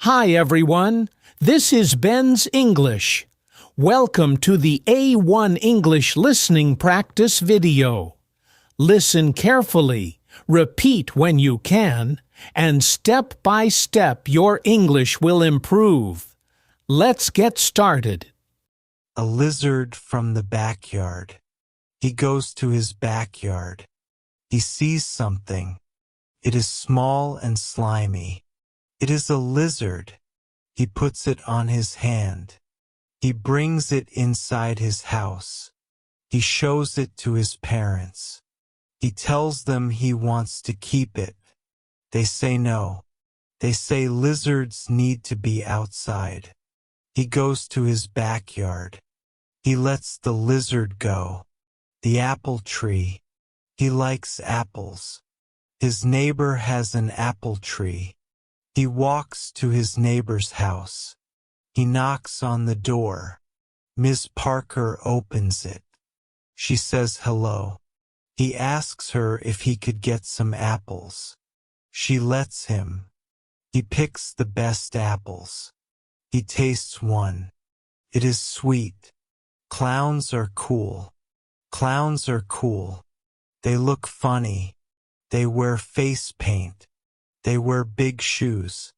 Hi everyone, this is Ben's English. Welcome to the A1 English listening practice video. Listen carefully, repeat when you can, and step by step your English will improve. Let's get started. A lizard from the backyard. He goes to his backyard. He sees something. It is small and slimy. It is a lizard. He puts it on his hand. He brings it inside his house. He shows it to his parents. He tells them he wants to keep it. They say no. They say lizards need to be outside. He goes to his backyard. He lets the lizard go. The apple tree. He likes apples. His neighbor has an apple tree. He walks to his neighbor's house. He knocks on the door. Miss Parker opens it. She says hello. He asks her if he could get some apples. She lets him. He picks the best apples. He tastes one. It is sweet. Clowns are cool. Clowns are cool. They look funny. They wear face paint. They wear big shoes.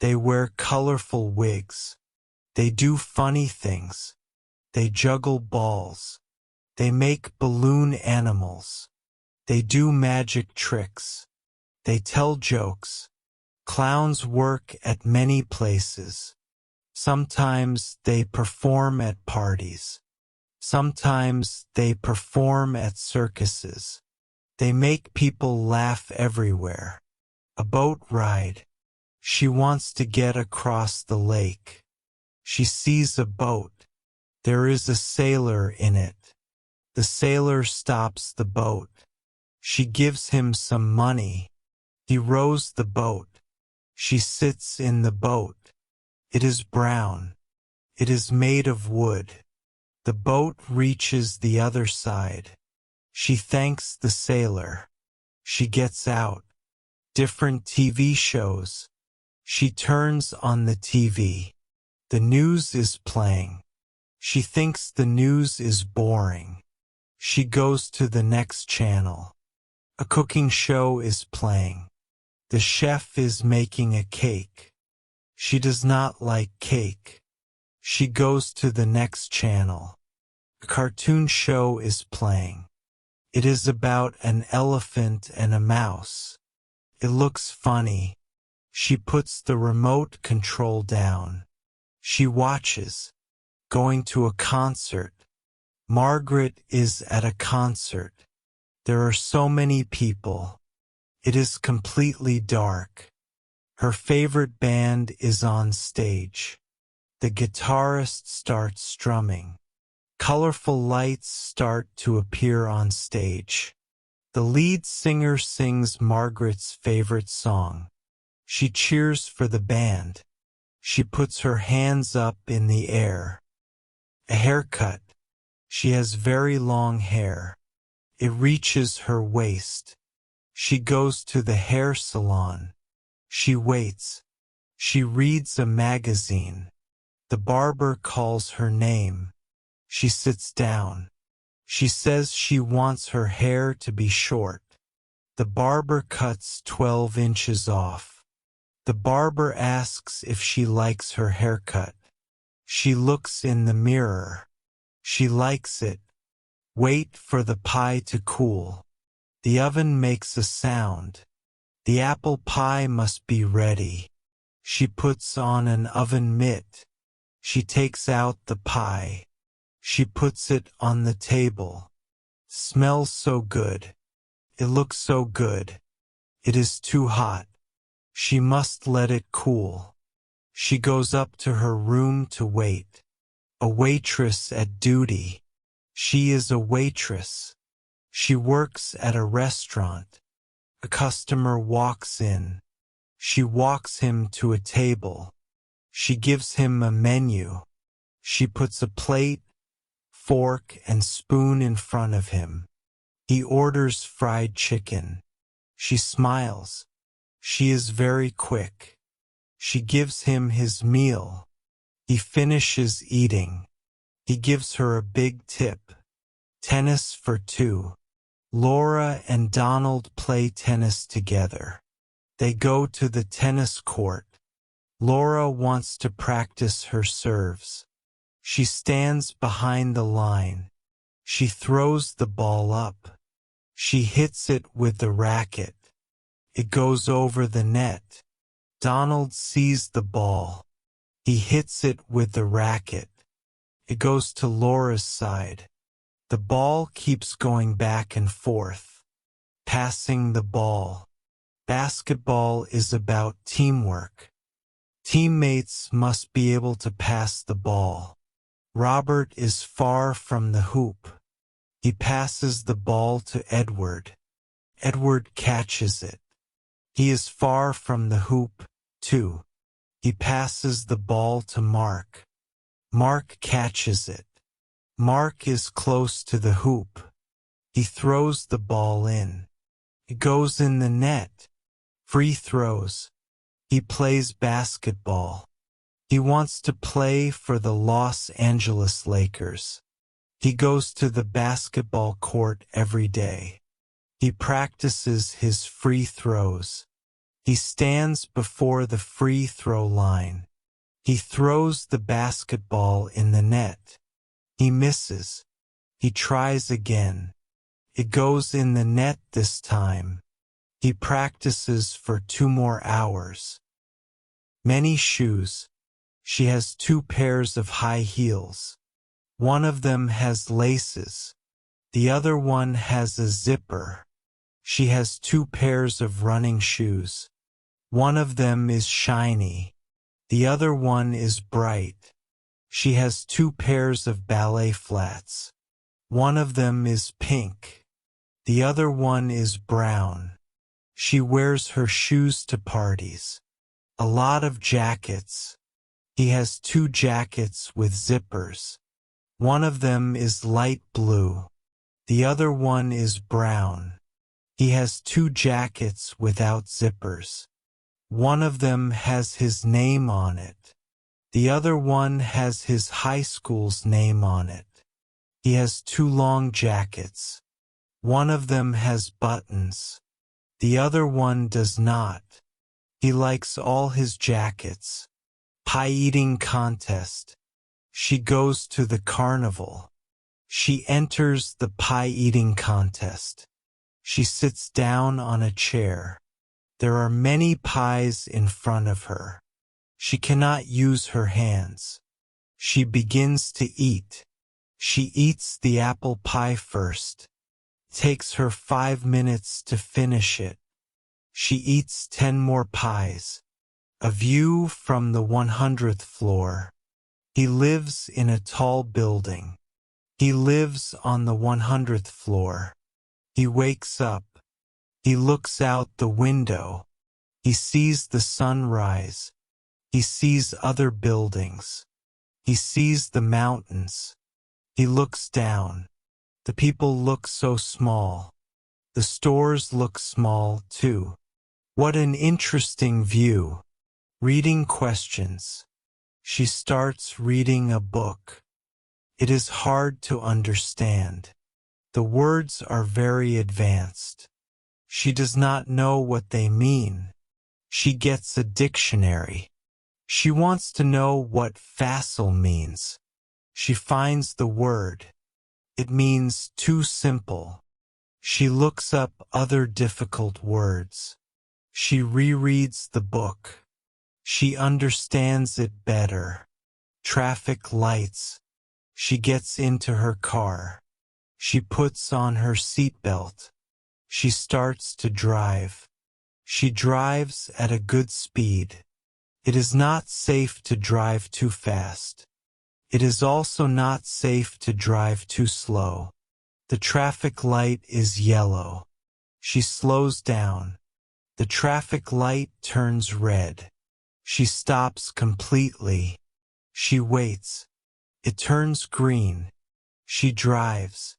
They wear colorful wigs. They do funny things. They juggle balls. They make balloon animals. They do magic tricks. They tell jokes. Clowns work at many places. Sometimes they perform at parties. Sometimes they perform at circuses. They make people laugh everywhere. A boat ride. She wants to get across the lake. She sees a boat. There is a sailor in it. The sailor stops the boat. She gives him some money. He rows the boat. She sits in the boat. It is brown. It is made of wood. The boat reaches the other side. She thanks the sailor. She gets out. Different TV shows. She turns on the TV. The news is playing. She thinks the news is boring. She goes to the next channel. A cooking show is playing. The chef is making a cake. She does not like cake. She goes to the next channel. A cartoon show is playing. It is about an elephant and a mouse. It looks funny. She puts the remote control down. She watches. Going to a concert. Margaret is at a concert. There are so many people. It is completely dark. Her favorite band is on stage. The guitarist starts strumming. Colorful lights start to appear on stage. The lead singer sings Margaret's favorite song. She cheers for the band. She puts her hands up in the air. A haircut. She has very long hair. It reaches her waist. She goes to the hair salon. She waits. She reads a magazine. The barber calls her name. She sits down. She says she wants her hair to be short. The barber cuts 12 inches off. The barber asks if she likes her haircut. She looks in the mirror. She likes it. Wait for the pie to cool. The oven makes a sound. The apple pie must be ready. She puts on an oven mitt. She takes out the pie. She puts it on the table. Smells so good. It looks so good. It is too hot. She must let it cool. She goes up to her room to wait. A waitress at duty. She is a waitress. She works at a restaurant. A customer walks in. She walks him to a table. She gives him a menu. She puts a plate, fork, and spoon in front of him. He orders fried chicken. She smiles. She is very quick. She gives him his meal. He finishes eating. He gives her a big tip. Tennis for two. Laura and Donald play tennis together. They go to the tennis court. Laura wants to practice her serves. She stands behind the line. She throws the ball up. She hits it with the racket. It goes over the net. Donald sees the ball. He hits it with the racket. It goes to Laura's side. The ball keeps going back and forth. Passing the ball. Basketball is about teamwork. Teammates must be able to pass the ball. Robert is far from the hoop. He passes the ball to Edward. Edward catches it. He is far from the hoop, too. He passes the ball to Mark. Mark catches it. Mark is close to the hoop. He throws the ball in. It goes in the net. Free throws. He plays basketball. He wants to play for the Los Angeles Lakers. He goes to the basketball court every day. He practices his free throws. He stands before the free throw line. He throws the basketball in the net. He misses. He tries again. It goes in the net this time. He practices for 2 more hours. Many shoes. She has 2 pairs of high heels. One of them has laces. The other one has a zipper. She has 2 pairs of running shoes. One of them is shiny. The other one is bright. She has 2 pairs of ballet flats. One of them is pink. The other one is brown. She wears her shoes to parties. A lot of jackets. He has 2 jackets with zippers. One of them is light blue. The other one is brown. He has 2 jackets without zippers. One of them has his name on it. The other one has his high school's name on it. He has 2 long jackets. One of them has buttons. The other one does not. He likes all his jackets. Pie eating contest. She goes to the carnival. She enters the pie eating contest. She sits down on a chair. There are many pies in front of her. She cannot use her hands. She begins to eat. She eats the apple pie first. It takes her 5 minutes to finish it. She eats 10 more pies. A view from the 100th floor. He lives in a tall building. He lives on the 100th floor. He wakes up. He looks out the window. He sees the sun rise. He sees other buildings. He sees the mountains. He looks down. The people look so small. The stores look small, too. What an interesting view. Reading questions. She starts reading a book. It is hard to understand. The words are very advanced. She does not know what they mean. She gets a dictionary. She wants to know what facile means. She finds the word. It means too simple. She looks up other difficult words. She rereads the book. She understands it better. Traffic lights. She gets into her car. She puts on her seatbelt. She starts to drive. She drives at a good speed. It is not safe to drive too fast. It is also not safe to drive too slow. The traffic light is yellow. She slows down. The traffic light turns red. She stops completely. She waits. It turns green. She drives.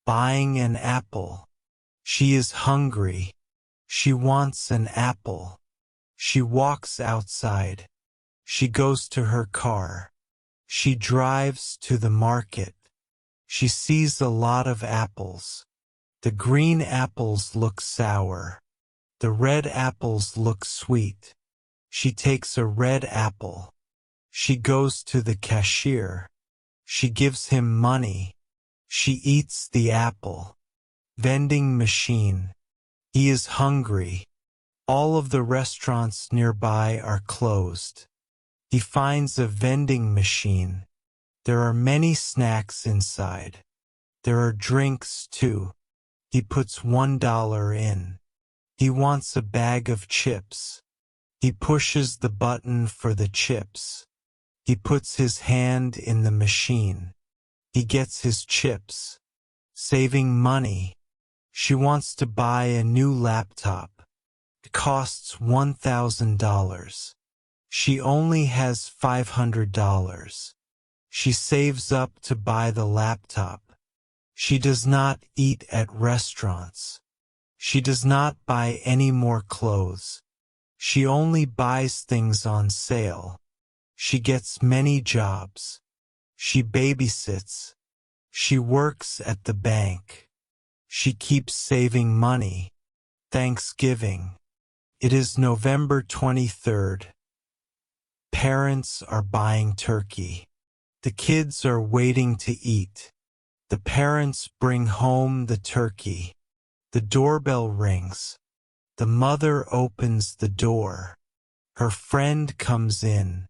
Buying an apple. She is hungry. She wants an apple. She walks outside. She goes to her car. She drives to the market. She sees a lot of apples. The green apples look sour. The red apples look sweet. She takes a red apple. She goes to the cashier. She gives him money. She eats the apple. Vending machine. He is hungry. All of the restaurants nearby are closed. He finds a vending machine. There are many snacks inside. There are drinks too. He puts $1 in. He wants a bag of chips. He pushes the button for the chips. He puts his hand in the machine. He gets his chips. Saving money. She wants to buy a new laptop. It costs $1,000. She only has $500. She saves up to buy the laptop. She does not eat at restaurants. She does not buy any more clothes. She only buys things on sale. She gets many jobs. She babysits. She works at the bank. She keeps saving money. Thanksgiving. It is November 23rd. Parents are buying turkey. The kids are waiting to eat. The parents bring home the turkey. The doorbell rings. The mother opens the door. Her friend comes in.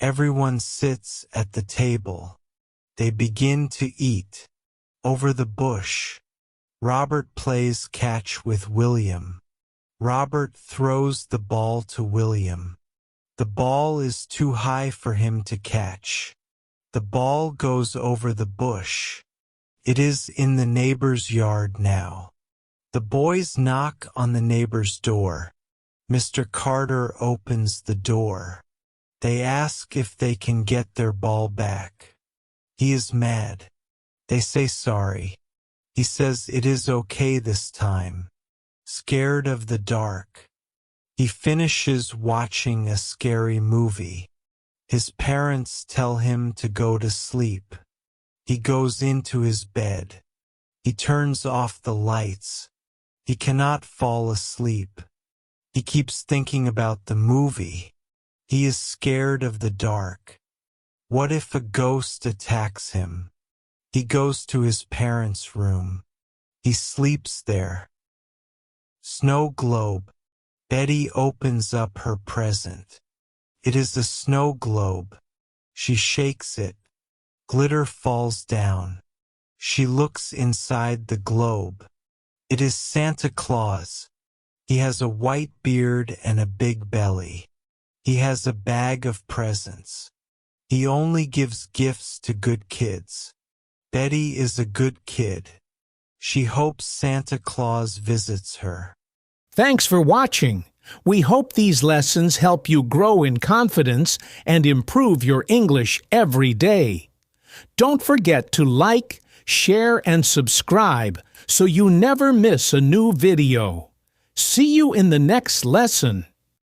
Everyone sits at the table. They begin to eat. Over the bush. Robert plays catch with William. Robert throws the ball to William. The ball is too high for him to catch. The ball goes over the bush. It is in the neighbor's yard now. The boys knock on the neighbor's door. Mr. Carter opens the door. They ask if they can get their ball back. He is mad. They say sorry. He says it is okay this time. Scared of the dark. He finishes watching a scary movie. His parents tell him to go to sleep. He goes into his bed. He turns off the lights. He cannot fall asleep. He keeps thinking about the movie. He is scared of the dark. What if a ghost attacks him? He goes to his parents' room. He sleeps there. Snow globe. Betty opens up her present. It is a snow globe. She shakes it. Glitter falls down. She looks inside the globe. It is Santa Claus. He has a white beard and a big belly. He has a bag of presents. He only gives gifts to good kids. Betty is a good kid. She hopes Santa Claus visits her. Thanks for watching. We hope these lessons help you grow in confidence and improve your English every day. Don't forget to like, share, and subscribe so you never miss a new video. See you in the next lesson.